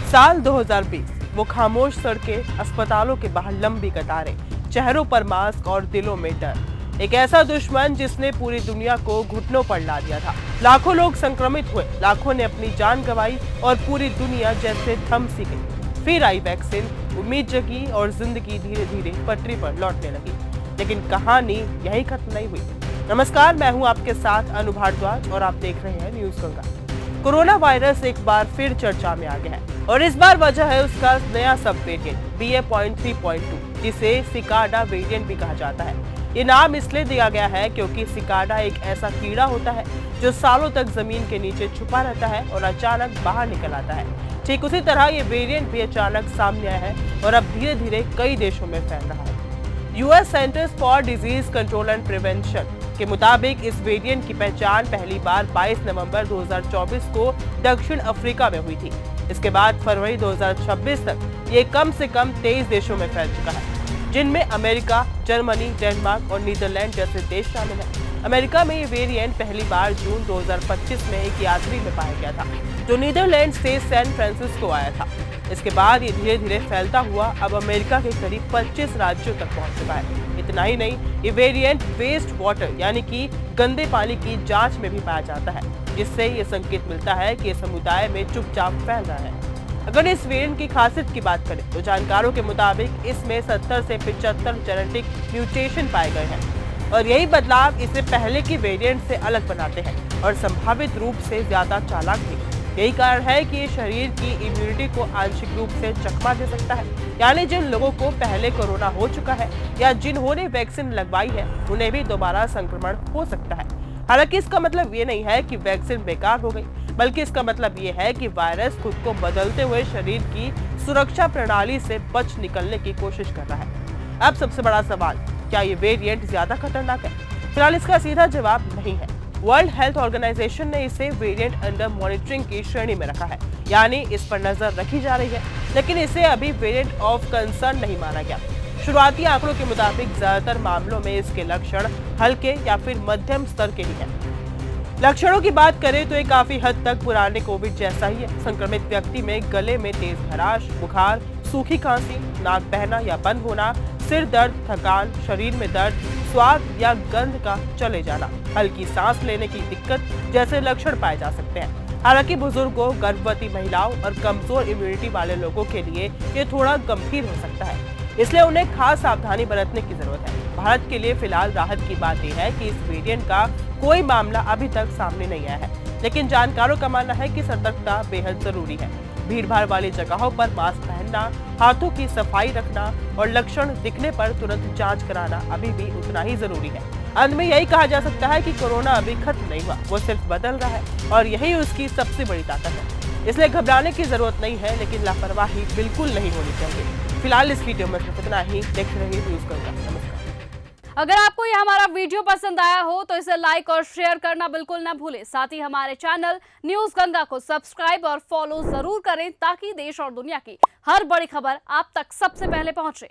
साल 2020, वो खामोश सड़कें, अस्पतालों के बाहर लंबी कतारें, चेहरों पर मास्क और दिलों में डर। एक ऐसा दुश्मन जिसने पूरी दुनिया को घुटनों पर ला दिया था। लाखों लोग संक्रमित हुए, लाखों ने अपनी जान गंवाई और पूरी दुनिया जैसे थम सी गई। फिर आई वैक्सीन, उम्मीद जगी और जिंदगी धीरे धीरे पटरी पर लौटने लगी। लेकिन कहानी यही खत्म नहीं हुई। नमस्कार, मैं हूं आपके साथ अनु भारद्वाज और आप देख रहे हैं न्यूज गंगा। कोरोना वायरस एक बार फिर चर्चा में आ गया है और इस बार वजह है उसका नया सब वेरिएंट BA.3.2, जिसे सिकाडा वेरिएंट भी कहा जाता है। ये नाम इसलिए दिया गया है क्योंकि सिकाडा एक ऐसा कीड़ा होता है जो सालों तक जमीन के नीचे छुपा रहता है और अचानक बाहर निकल आता है। ठीक उसी तरह ये वेरिएंट भी अचानक सामने आया है और अब धीरे धीरे कई देशों में फैल रहा है। US centres for disease control and prevention के मुताबिक इस वेरिएंट की पहचान पहली बार 22 नवंबर 2024 को दक्षिण अफ्रीका में हुई थी। इसके बाद फरवरी 2026 तक ये कम से कम 23 देशों में फैल चुका है, जिनमें अमेरिका, जर्मनी, डेनमार्क और नीदरलैंड जैसे देश शामिल हैं। अमेरिका में ये वेरिएंट पहली बार जून 2025 में एक यात्री में पाया गया था, जो नीदरलैंड से सैन फ्रांसिस्को आया था। इसके बाद ये धीरे धीरे फैलता हुआ अब अमेरिका के करीब 25 राज्यों तक पहुंच चुका है। इतना ही नहीं, ये वेरिएंट वेस्ट वाटर यानी कि गंदे पानी की जांच में भी पाया जाता है, जिससे ये संकेत मिलता है कि समुदाय में चुपचाप फैल रहा है। अगर इस वेरिएंट की खासियत की बात करें तो जानकारों के मुताबिक इसमें 70 से 75 जेनेटिक म्यूटेशन पाए गए हैं और यही बदलाव इसे पहले की वेरिएंट से अलग बनाते हैं और संभावित रूप से ज्यादा चालाक भी। यही कारण है कि ये शरीर की इम्यूनिटी को आंशिक रूप से चकमा दे सकता है, यानी जिन लोगों को पहले कोरोना हो चुका है या जिन्होंने वैक्सीन लगवाई है उन्हें भी दोबारा संक्रमण हो सकता है। हालांकि इसका मतलब ये नहीं है कि वैक्सीन बेकार हो गई, बल्कि इसका मतलब ये है कि वायरस खुद को बदलते हुए शरीर की सुरक्षा प्रणाली से बच निकलने की कोशिश कर रहा है। अब सबसे बड़ा सवाल, क्या ये वेरिएंट ज्यादा खतरनाक है? फिलहाल इसका सीधा जवाब नहीं है। वर्ल्ड हेल्थ ऑर्गेनाइजेशन ने इसे वेरिएंट अंडर मॉनिटरिंग की श्रेणी में रखा है, यानी इस पर नजर रखी जा रही है, लेकिन इसे अभी वेरिएंट ऑफ कंसर्न नहीं माना गया। शुरुआती आंकड़ों के मुताबिक ज्यादातर मामलों में इसके लक्षण हल्के या फिर मध्यम स्तर के ही हैं। लक्षणों की बात करें तो ये काफी हद तक पुराने कोविड जैसा ही है। संक्रमित व्यक्ति में गले में तेज खराश, बुखार, सूखी खांसी, नाक बहना या बंद होना, सिर दर्द, थकान, शरीर में दर्द, स्वाद या गंध का चले जाना, हल्की सांस लेने की दिक्कत जैसे लक्षण पाए जा सकते हैं। हालांकि बुजुर्गों, गर्भवती महिलाओं और कमजोर इम्यूनिटी वाले लोगों के लिए ये थोड़ा गंभीर हो सकता है, इसलिए उन्हें खास सावधानी बरतने की जरूरत है। भारत के लिए फिलहाल राहत की बात यह है कि इस वेरिएंट का कोई मामला अभी तक सामने नहीं आया है, लेकिन जानकारों का मानना है कि सतर्कता बेहद जरूरी है। भीड़भाड़ वाली जगहों पर मास्क पहनना, हाथों की सफाई रखना और लक्षण दिखने पर तुरंत जांच कराना अभी भी उतना ही जरूरी है। अंत में यही कहा जा सकता है कि कोरोना अभी खत्म नहीं हुआ, वो सिर्फ बदल रहा है और यही उसकी सबसे बड़ी ताकत है। इसलिए घबराने की जरूरत नहीं है, लेकिन लापरवाही बिल्कुल नहीं होनी चाहिए। फिलहाल इस वीडियो में सिर्फ इतना ही। देखते रहिए न्यूज गंगा। नमस्कार। अगर आपको यह हमारा वीडियो पसंद आया हो तो इसे लाइक और शेयर करना बिल्कुल ना भूलें। साथ ही हमारे चैनल न्यूज गंगा को सब्सक्राइब और फॉलो जरूर करें ताकि देश और दुनिया की हर बड़ी खबर आप तक सबसे पहले पहुंचे।